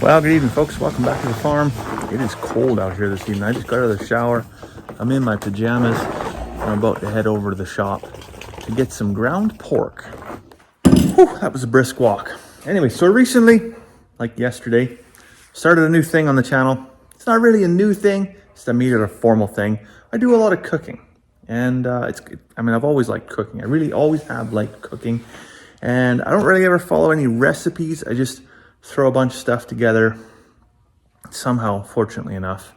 Well, good evening, folks. Welcome back to the farm. It is cold out here this evening. I just got out of the shower. I'm in my pajamas. I'm about to head over to the shop to get some ground pork. Whew, that was a brisk walk. Anyway, so recently, like yesterday, started a new thing on the channel. It's not really a new thing. It's I made it a formal thing. I do a lot of cooking. And I've always liked cooking. I really always have liked cooking. And I don't really ever follow any recipes. I just throw a bunch of stuff together. Somehow, fortunately enough,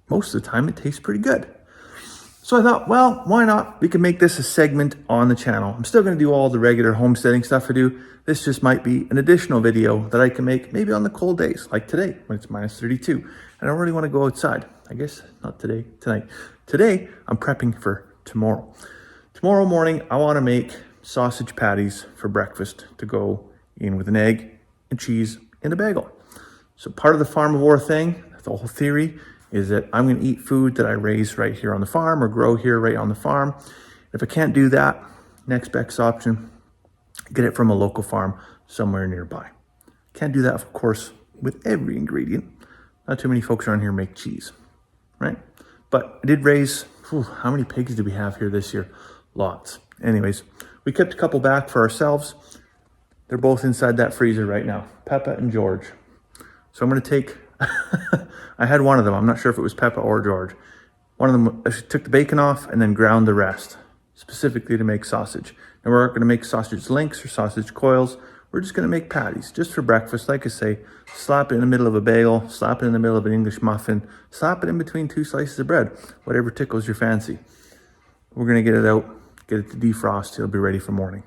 most of the time it tastes pretty good. So I thought, well, why not? We can make this a segment on the channel. I'm still going to do all the regular homesteading stuff I do. This just might be an additional video that I can make maybe on the cold days, like today when it's minus 32. I don't really want to go outside. I guess not today, tonight. Today, I'm prepping for tomorrow. Tomorrow morning, I want to make sausage patties for breakfast to go in with an egg and cheese in a bagel. So part of the Farmivore thing, the whole theory, is that I'm going to eat food that I raise right here on the farm or grow here right on the farm. If I can't do that, next best option, get it from a local farm somewhere nearby. Can't do that, of course, with every ingredient. Not too many folks around here make cheese, right? But I did raise, how many pigs did we have here this year? Lots. Anyways, we kept a couple back for ourselves. They're both inside that freezer right now, Peppa and George. So I'm going to take, I had one of them. I'm not sure if it was Peppa or George. One of them, I took the bacon off and then ground the rest, specifically to make sausage. And we're not going to make sausage links or sausage coils. We're just going to make patties just for breakfast. Like I say, slap it in the middle of a bagel, slap it in the middle of an English muffin, slap it in between two slices of bread, whatever tickles your fancy. We're going to get it out, get it to defrost. It'll be ready for morning.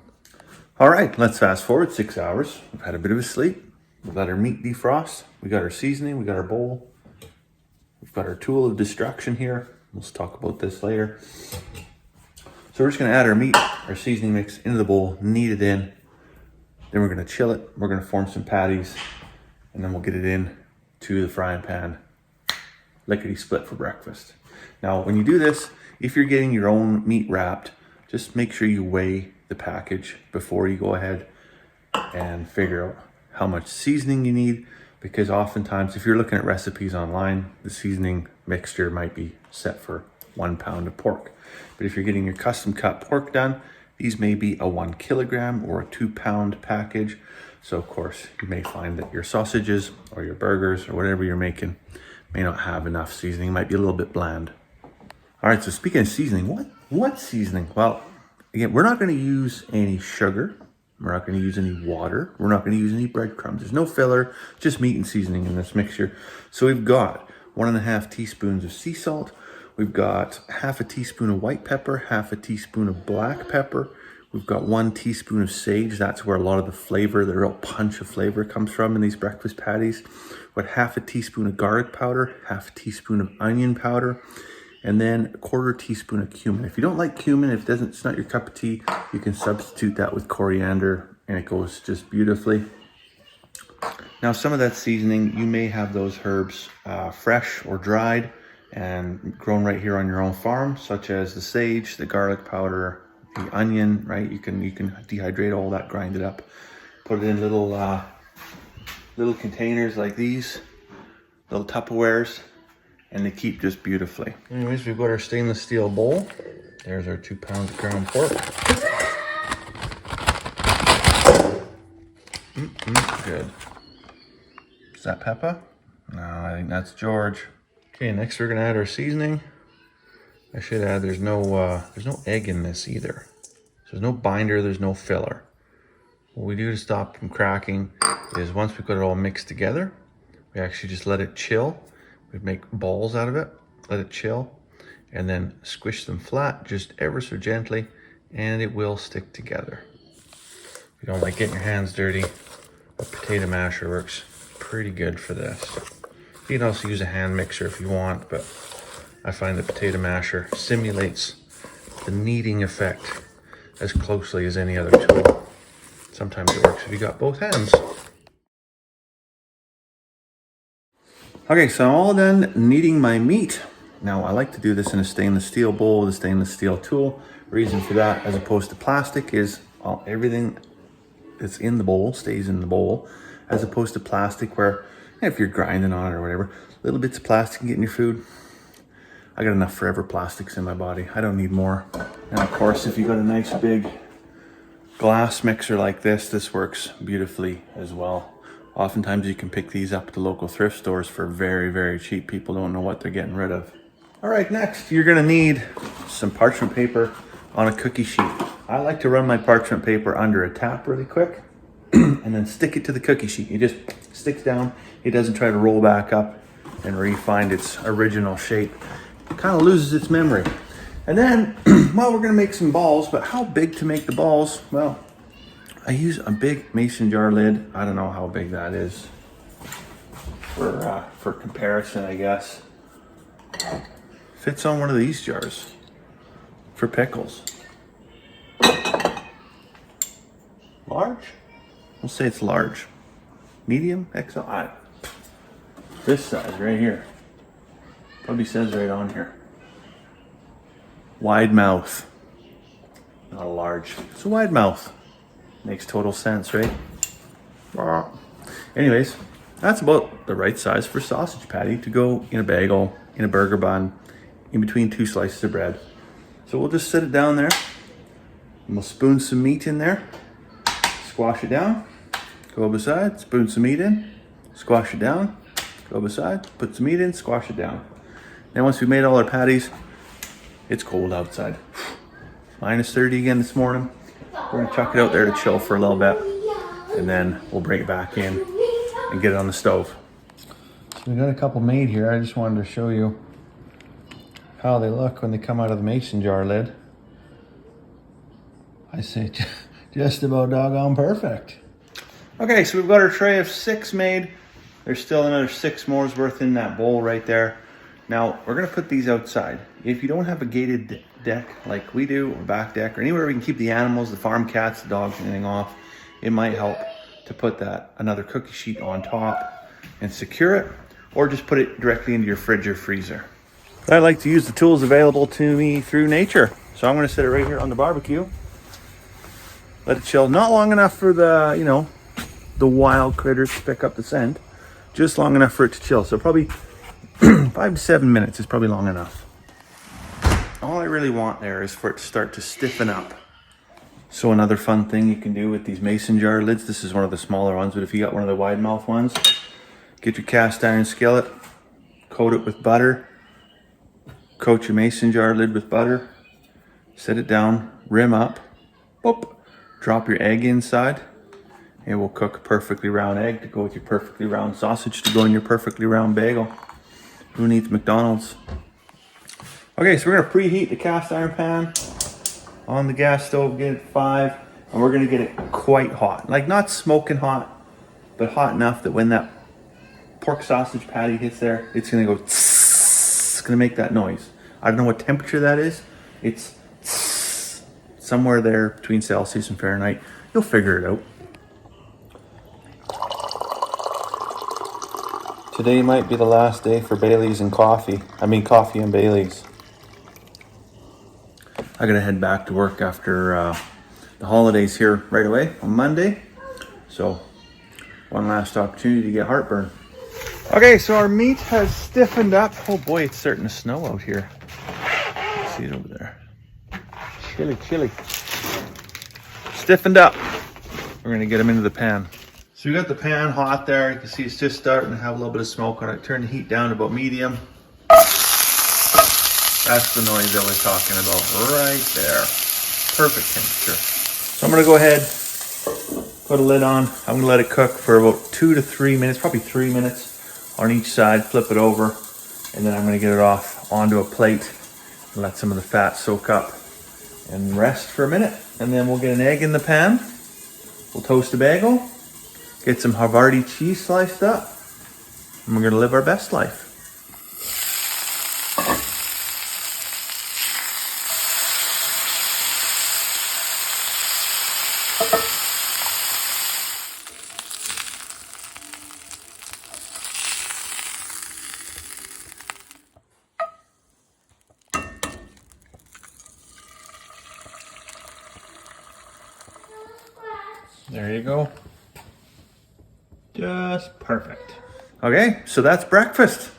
All right, let's fast forward 6 hours. We've had a bit of a sleep. We've got our meat defrost. We got our seasoning. We got our bowl. We've got our tool of destruction here. We'll talk about this later. So we're just going to add our meat, our seasoning mix into the bowl, knead it in. Then we're going to chill it. We're going to form some patties. And then we'll get it in to the frying pan. Lickety split for breakfast. Now, when you do this, if you're getting your own meat wrapped, just make sure you weigh the package before you go ahead and figure out how much seasoning you need, because oftentimes if you're looking at recipes online, the seasoning mixture might be set for 1 pound of pork. But if you're getting your custom cut pork done, these may be a 1 kilogram or a 2 pound package. So of course you may find that your sausages or your burgers or whatever you're making may not have enough seasoning, might be a little bit bland. All right, so speaking of seasoning, what seasoning? Well, again, we're not going to use any sugar. We're not going to use any water. We're not going to use any breadcrumbs. There's no filler, just meat and seasoning in this mixture. So we've got 1.5 teaspoons of sea salt. We've got half a teaspoon of white pepper, half a teaspoon of black pepper. We've got 1 teaspoon of sage. That's where a lot of the flavor, the real punch of flavor comes from in these breakfast patties. We've got half a teaspoon of garlic powder, half a teaspoon of onion powder, and then a 1/4 teaspoon of cumin. If you don't like cumin, if it's not your cup of tea, you can substitute that with coriander and it goes just beautifully. Now, some of that seasoning, you may have those herbs fresh or dried and grown right here on your own farm, such as the sage, the garlic powder, the onion, right? You can dehydrate all that, grind it up, put it in little containers like these, little Tupperwares, and they keep just beautifully. Anyways, we've got our stainless steel bowl. There's our 2 pounds of ground pork. Good. Is that Peppa? No, I think that's George. Okay, next we're gonna add our seasoning. I should add, there's no egg in this either. So there's no binder, there's no filler. What we do to stop from cracking is once we've got it all mixed together, we actually just let it chill. We make balls out of it, let it chill, and then squish them flat just ever so gently, and it will stick together. If you don't like getting your hands dirty, a potato masher works pretty good for this. You can also use a hand mixer if you want, but I find the potato masher simulates the kneading effect as closely as any other tool. Sometimes it works if you got both hands. Okay, so I'm all done kneading my meat. Now, I like to do this in a stainless steel bowl with a stainless steel tool. Reason for that, as opposed to plastic, is everything that's in the bowl stays in the bowl, as opposed to plastic where If you're grinding on it or whatever, little bits of plastic can get in your food. I got enough forever plastics in my body. I don't need more. And of course, if you got a nice big glass mixer like this works beautifully as well. Oftentimes you can pick these up at the local thrift stores for very, very cheap. People don't know what they're getting rid of. All right, next you're gonna need some parchment paper on a cookie sheet. I like to run my parchment paper under a tap really quick and then stick it to the cookie sheet. It just sticks down. It doesn't try to roll back up and re-find its original shape. It kind of loses its memory. And then, well, we're gonna make some balls, but how big to make the balls? Well, I use a big mason jar lid. I don't know how big that is for comparison, I guess. Fits on one of these jars for pickles. Large? We'll say it's large. Medium, XL, this size right here. Probably says right on here. Wide mouth, not a large. It's a wide mouth. Makes total sense, right? Anyways, that's about the right size for sausage patty to go in a bagel, in a burger bun, in between two slices of bread. So we'll just set it down there and we'll spoon some meat in there, squash it down, go beside, spoon some meat in, squash it down, go beside, put some meat in, squash it down. Then once we've made all our patties, it's cold outside. Minus 30 again this morning. We're gonna chuck it out there to chill for a little bit and then we'll bring it back in and get it on the stove. So we got a couple made here. I just wanted to show you how they look when they come out of the mason jar lid. I say just about doggone perfect. Okay, so we've got our tray of 6 made. There's still another 6 more's worth in that bowl right there. Now, we're gonna put these outside. If you don't have a gated deck like we do, or back deck, or anywhere we can keep the animals, the farm cats, the dogs, anything off, it might help to put another cookie sheet on top and secure it, or just put it directly into your fridge or freezer. I like to use the tools available to me through nature. So I'm gonna set it right here on the barbecue. Let it chill, not long enough for the, the wild critters to pick up the scent, just long enough for it to chill. So probably 5 to 7 minutes is probably long enough. All I really want there is for it to start to stiffen up. So another fun thing you can do with these mason jar lids, this is one of the smaller ones, but if you got one of the wide mouth ones, get your cast iron skillet, coat it with butter, coat your mason jar lid with butter, set it down, rim up, boop, drop your egg inside. It will cook a perfectly round egg to go with your perfectly round sausage to go in your perfectly round bagel. Who needs McDonald's? Okay, so we're gonna preheat the cast iron pan on the gas stove, get it 5, and we're gonna get it quite hot. Like not smoking hot, but hot enough that when that pork sausage patty hits there, it's gonna go tss, it's gonna make that noise. I don't know what temperature that is. It's tss, somewhere there between Celsius and Fahrenheit. You'll figure it out. Today might be the last day for Bailey's and coffee. Coffee and Bailey's. I gotta head back to work after the holidays here right away on Monday. So, one last opportunity to get heartburn. Okay, so our meat has stiffened up. Oh boy, it's starting to snow out here. See it over there. Chilly, chilly. Stiffened up. We're gonna get them into the pan. So we got the pan hot there. You can see it's just starting to have a little bit of smoke on it. Turn the heat down to about medium. That's the noise I was talking about right there. Perfect temperature. So I'm gonna go ahead, put a lid on. I'm gonna let it cook for about 2 to 3 minutes, probably 3 minutes on each side. Flip it over, and then I'm gonna get it off onto a plate and let some of the fat soak up and rest for a minute. And then we'll get an egg in the pan. We'll toast a bagel. Get some Havarti cheese sliced up, and we're gonna live our best life. There you go. Just perfect. Okay, so that's breakfast.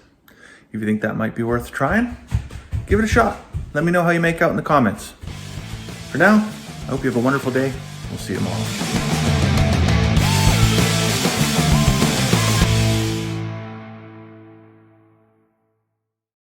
If you think that might be worth trying, give it a shot. Let me know how you make out in the comments. For now, I hope you have a wonderful day. We'll see you tomorrow.